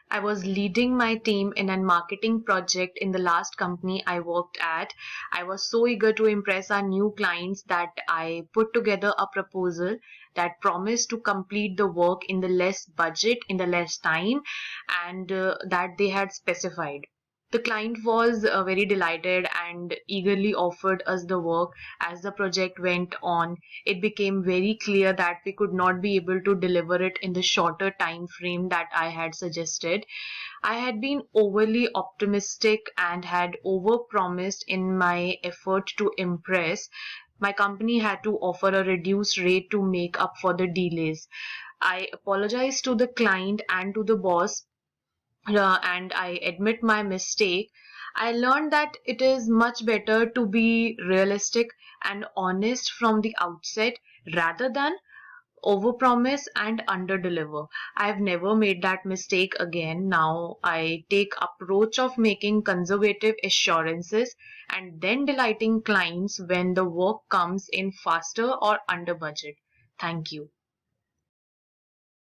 I was leading my team in a marketing project in the last company I worked at. I was so eager to impress our new clients that I put together a proposal that promised to complete the work in the less budget, in the less time, and that they had specified. The client was very delighted and eagerly offered us the work. As the project went on, it became very clear that we could not be able to deliver it in the shorter time frame that I had suggested. I had been overly optimistic and had overpromised in my effort to impress. My company had to offer a reduced rate to make up for the delays. I apologized to the client and to the boss, and I admit my mistake. I learned that it is much better to be realistic and honest from the outset rather than overpromise and underdeliver. I've never made that mistake again. Now I take approach of making conservative assurances and then delighting clients when the work comes in faster or under budget. Thank you.